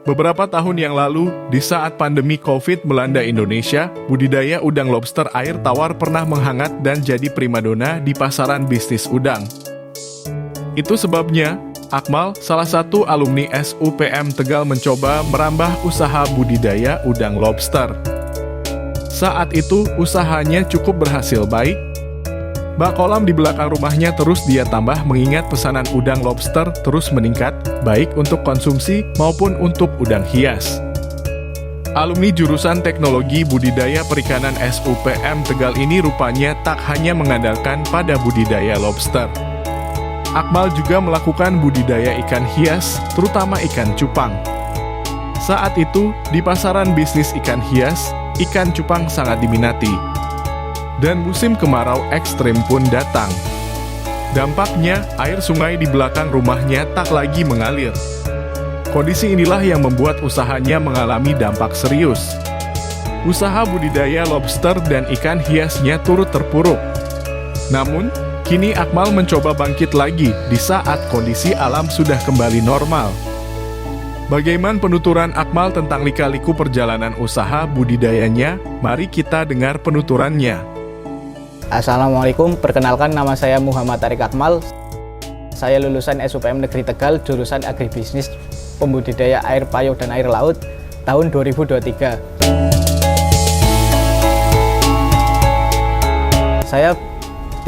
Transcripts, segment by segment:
Beberapa tahun yang lalu, di saat pandemi COVID melanda Indonesia, budidaya udang lobster air tawar pernah menghangat dan jadi primadona di pasaran bisnis udang. Itu sebabnya, Akmal, salah satu alumni SUPM Tegal mencoba merambah usaha budidaya udang lobster. Saat itu, usahanya cukup berhasil baik. Bak kolam di belakang rumahnya terus dia tambah mengingat pesanan udang lobster terus meningkat, baik untuk konsumsi maupun untuk udang hias. Alumni jurusan Teknologi Budidaya Perikanan SUPM Tegal ini rupanya tak hanya mengandalkan pada budidaya lobster. Akmal juga melakukan budidaya ikan hias, terutama ikan cupang. Saat itu, di pasaran bisnis ikan hias, ikan cupang sangat diminati. Dan musim kemarau ekstrim pun datang. Dampaknya, air sungai di belakang rumahnya tak lagi mengalir. Kondisi inilah yang membuat usahanya mengalami dampak serius. Usaha budidaya lobster dan ikan hiasnya turut terpuruk. Namun, kini Akmal mencoba bangkit lagi di saat kondisi alam sudah kembali normal. Bagaimana penuturan Akmal tentang lika-liku perjalanan usaha budidayanya? Mari kita dengar penuturannya. Assalamualaikum, perkenalkan nama saya Muhammad Tarik Akmal. Saya lulusan SUPM Negeri Tegal, jurusan Agribisnis Pembudidaya Air Payau dan Air Laut tahun 2023. Saya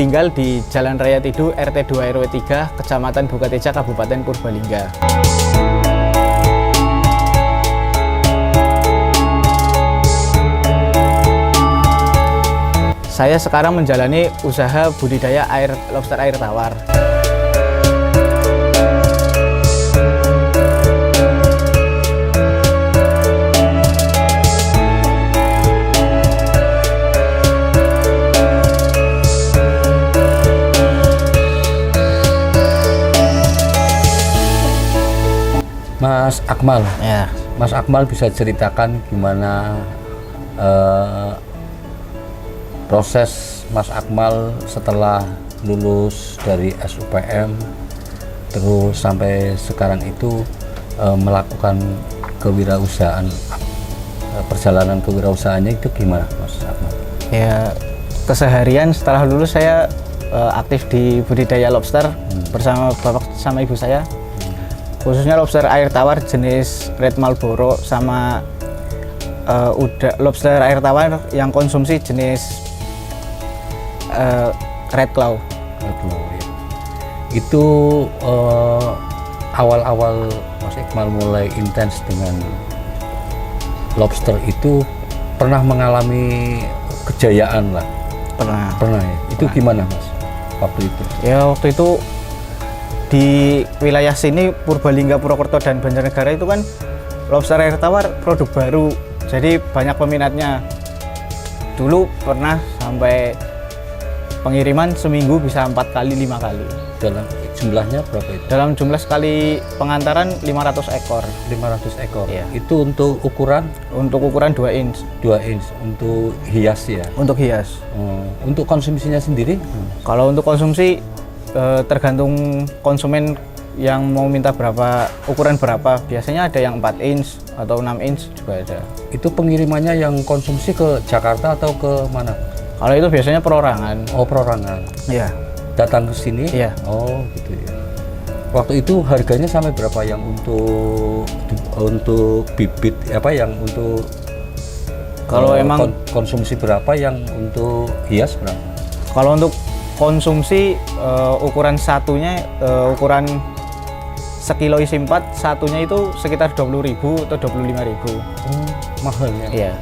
tinggal di Jalan Raya Tidu, RT 2 RW 3, Kecamatan Bukateja, Kabupaten Purbalingga. Saya sekarang menjalani usaha budidaya lobster air tawar. Mas Akmal, Ya, Mas Akmal bisa ceritakan gimana proses Mas Akmal setelah lulus dari SUPM terus sampai sekarang itu melakukan kewirausahaan, perjalanan kewirausahaannya itu gimana, Mas Akmal? ya, keseharian setelah lulus saya aktif di budidaya lobster bersama bapak sama ibu saya. Khususnya lobster air tawar jenis Red Marlboro sama lobster air tawar yang konsumsi jenis Red Claw. Ya. Itu awal-awal Mas Akmal mulai intens dengan lobster itu pernah mengalami kejayaan lah. Pernah ya. Itu gimana, Mas, waktu itu? Ya, waktu itu di wilayah sini Purbalingga, Purwokerto dan Banjarnegara itu kan lobster air tawar produk baru, jadi banyak peminatnya. Dulu pernah sampai pengiriman seminggu bisa 4 kali 5 kali. Dalam jumlahnya berapa itu? Dalam jumlah sekali pengantaran 500 ekor. 500 ekor. Iya. Itu untuk ukuran? Untuk ukuran 2 inch. 2 inch untuk hias ya? Untuk hias. Untuk konsumsinya sendiri? Kalau untuk konsumsi tergantung konsumen yang mau minta ukuran berapa. Biasanya ada yang 4 inch atau 6 inch juga ada. Itu pengirimannya yang konsumsi ke Jakarta atau ke mana? Kalau itu biasanya perorangan. Oh, perorangan. Iya. Datang ke sini? Iya. Oh, gitu ya. Waktu itu harganya sampai berapa yang untuk bibit yang untuk Kalau emang konsumsi berapa, yang untuk hias berapa? Kalau untuk konsumsi ukuran satunya ukuran sekilo isi 4, satunya itu sekitar 20.000 atau 25.000. Oh, mahal ya. Iya.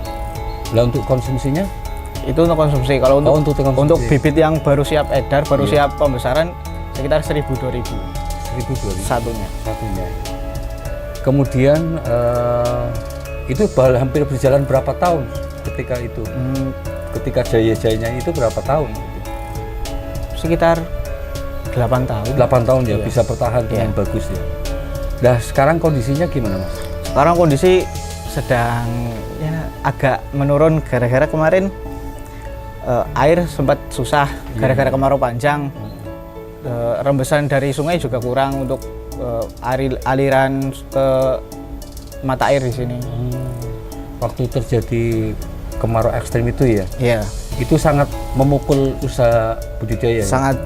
Lah untuk konsumsinya? Itu untuk konsumsi. Kalau untuk konsumsi. bibit yang baru siap edar, baru siap pembesaran sekitar 1.000-2.000. 1.000-2.000 satunya. Kemudian itu hampir berjalan berapa tahun ketika itu? Ketika jaya-jayanya itu berapa tahun? Sekitar 8 tahun. 8 tahun ya, Iya. bisa bertahan dengan bagus ya. Nah, sekarang kondisinya gimana, Mas? Sekarang kondisi sedang agak menurun gara-gara kemarin air sempat susah gara-gara kemarau panjang. rembesan dari sungai juga kurang untuk aliran ke mata air di sini. Waktu terjadi kemarau ekstrim itu ya? Iya. Itu sangat memukul usaha budidaya. Sangat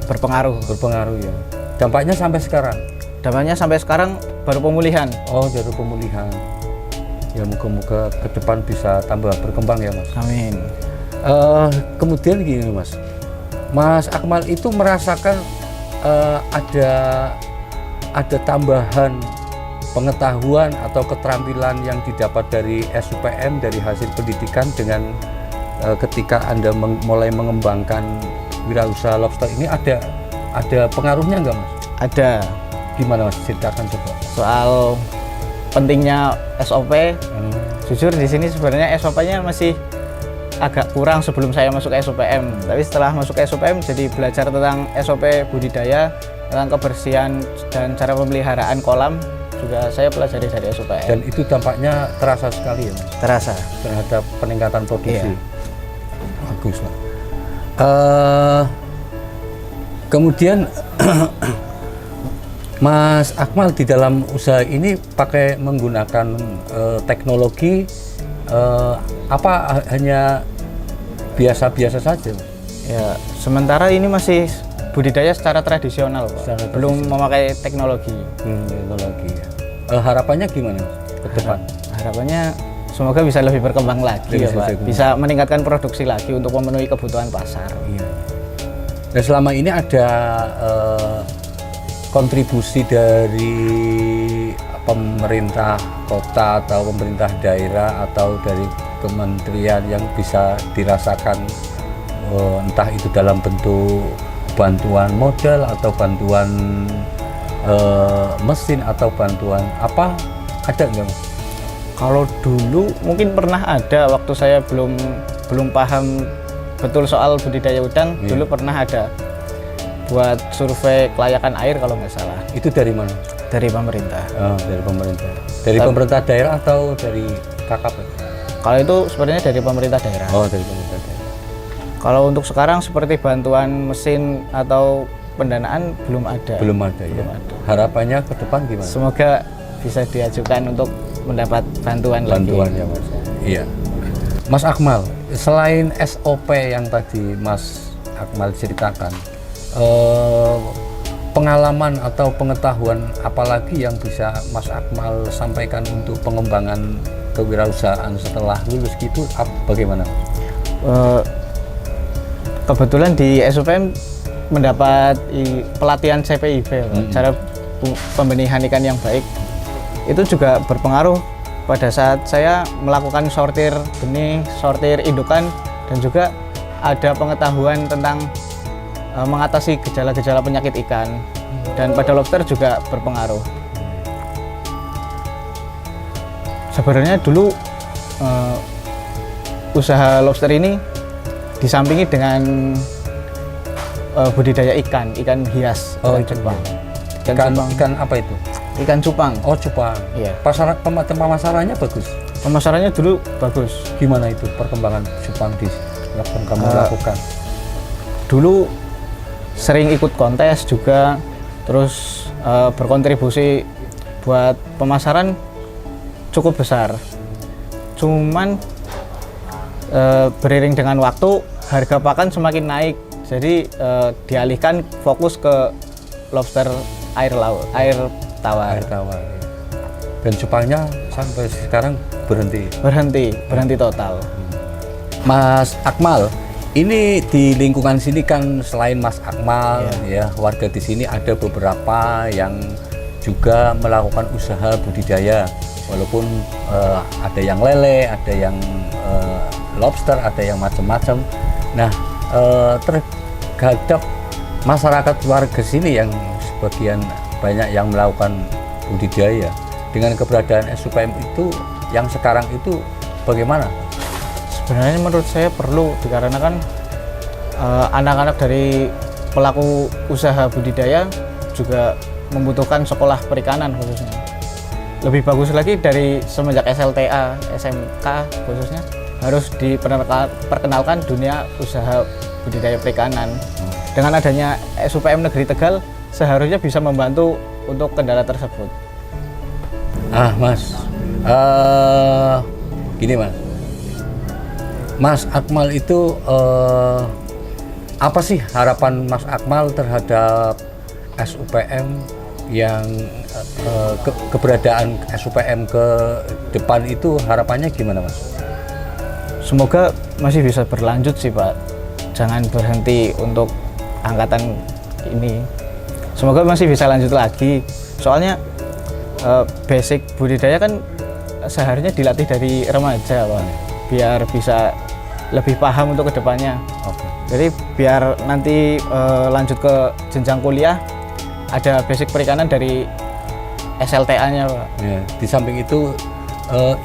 berpengaruh. Berpengaruh ya. Dampaknya sampai sekarang? Dampaknya sampai sekarang baru pemulihan. Oh, baru pemulihan. Ya moga-moga ke depan bisa tambah berkembang ya Mas. Amin. Kemudian gini Mas, Mas Akmal itu merasakan ada tambahan pengetahuan atau keterampilan yang didapat dari SUPM dari hasil pendidikan dengan ketika Anda mulai mengembangkan wirausaha lobster ini ada pengaruhnya nggak Mas? Ada. Gimana Mas? Ceritakan coba. Soal pentingnya SOP, jujur di sini sebenarnya SOP-nya masih agak kurang sebelum saya masuk ke SUPM. Tapi setelah masuk ke SUPM jadi belajar tentang SOP budidaya, tentang kebersihan dan cara pemeliharaan kolam juga saya pelajari dari SUPM. Dan itu dampaknya terasa sekali ya Mas? Terasa terhadap peningkatan produksi. Iya. Bagus lah. Kemudian Mas Akmal di dalam usaha ini pakai menggunakan teknologi apa hanya biasa-biasa saja? ya. Sementara ini masih budidaya secara tradisional, Pak. Secara Belum memakai teknologi. Teknologi ya. Harapannya gimana ke depan? Harapannya semoga bisa lebih berkembang lagi ya, Pak. Bisa meningkatkan produksi lagi untuk memenuhi kebutuhan pasar. Iya. Dan selama ini ada kontribusi dari pemerintah kota atau pemerintah daerah atau dari kementerian yang bisa dirasakan entah itu dalam bentuk bantuan modal atau bantuan mesin atau bantuan apa, ada nggak? Kalau dulu mungkin pernah ada waktu saya belum paham betul soal budidaya udang. Iya. Dulu pernah ada buat survei kelayakan air kalau nggak salah. Itu dari mana? Dari pemerintah. Oh, dari pemerintah. Dari pemerintah daerah atau dari KKP? Kalau itu sebenarnya dari pemerintah daerah. Oh, dari pemerintah daerah. Kalau untuk sekarang seperti bantuan mesin atau pendanaan belum ada. Belum ada ya. Belum ada. Harapannya ke depan gimana? Semoga bisa diajukan untuk mendapat bantuan Bantuan lagi. ya Mas. Iya. Mas Akmal, selain SOP yang tadi Mas Akmal ceritakan, pengalaman atau pengetahuan apalagi yang bisa Mas Akmal sampaikan untuk pengembangan kewirausahaan setelah lulus gitu, bagaimana? Kebetulan di SUPM mendapat pelatihan CPIB, cara pembenihan ikan yang baik. Itu juga berpengaruh pada saat saya melakukan sortir benih, sortir indukan, dan juga ada pengetahuan tentang mengatasi gejala-gejala penyakit ikan, dan pada lobster juga berpengaruh. Sebenarnya dulu usaha lobster ini disampingi dengan budidaya ikan hias, ikan cupang. Ikan apa itu? Ikan cupang. Oh, cupang. Iya. Pemasarannya bagus. Pemasarannya dulu bagus. Gimana itu perkembangan cupang yang kamu lakukan? Dulu sering ikut kontes juga, terus berkontribusi buat pemasaran cukup besar. Cuman beriring dengan waktu harga pakan semakin naik, jadi dialihkan fokus ke lobster air laut, air tawar. Air tawar. Ya. Dan cupangnya sampai sekarang Berhenti total. Mas Akmal, ini di lingkungan sini kan selain Mas Akmal ya, warga di sini ada beberapa yang juga melakukan usaha budidaya, walaupun ada yang lele, ada yang lobster, ada yang macam-macam. Nah, terhadap masyarakat warga sini yang sebagian banyak yang melakukan budidaya, dengan keberadaan SUPM itu yang sekarang itu bagaimana? Sebenarnya menurut saya perlu, dikarenakan anak-anak dari pelaku usaha budidaya juga membutuhkan sekolah perikanan khususnya. Lebih bagus lagi dari semenjak SLTA, SMK khususnya harus diperkenalkan dunia usaha budidaya perikanan. dengan adanya SUPM Negeri Tegal seharusnya bisa membantu untuk kendala tersebut. Mas, gini Mas Akmal itu apa sih harapan Mas Akmal terhadap SUPM yang keberadaan SUPM ke depan itu harapannya gimana Mas? Semoga masih bisa berlanjut sih Pak, jangan berhenti untuk angkatan ini. Semoga masih bisa lanjut lagi, soalnya basic budidaya kan seharusnya dilatih dari remaja Pak, biar bisa lebih paham untuk kedepannya. Jadi biar nanti lanjut ke jenjang kuliah ada basic perikanan dari SLTA-nya Pak. Ya, di samping itu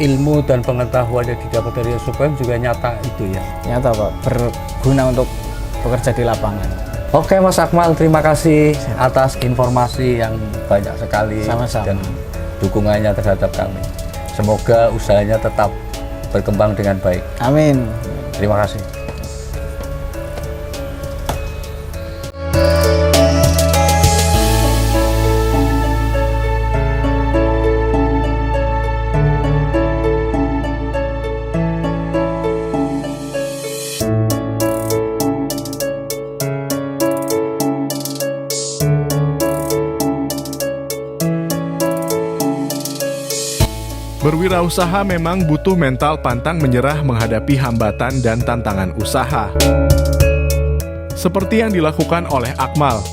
ilmu dan pengetahuan yang didapat dari SUPM juga nyata itu ya? Nyata Pak, berguna untuk bekerja di lapangan. Oke Mas Akmal, terima kasih atas informasi yang banyak sekali. Sama-sama. Dan dukungannya terhadap kami. Semoga usahanya tetap berkembang dengan baik. Amin. Terima kasih. Berwirausaha memang butuh mental pantang menyerah menghadapi hambatan dan tantangan usaha. Seperti yang dilakukan oleh Akmal.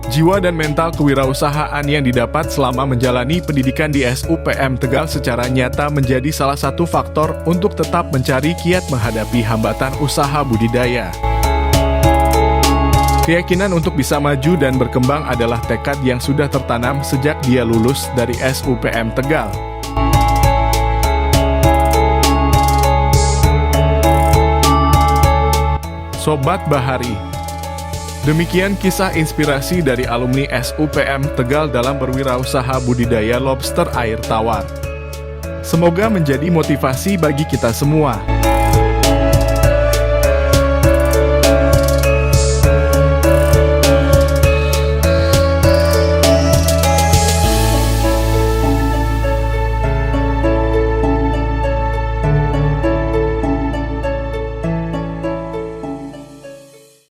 Jiwa dan mental kewirausahaan yang didapat selama menjalani pendidikan di SUPM Tegal secara nyata menjadi salah satu faktor untuk tetap mencari kiat menghadapi hambatan usaha budidaya. Keyakinan untuk bisa maju dan berkembang adalah tekad yang sudah tertanam sejak dia lulus dari SUPM Tegal. Sobat Bahari, demikian kisah inspirasi dari alumni SUPM Tegal dalam berwirausaha budidaya lobster air tawar. Semoga menjadi motivasi bagi kita semua.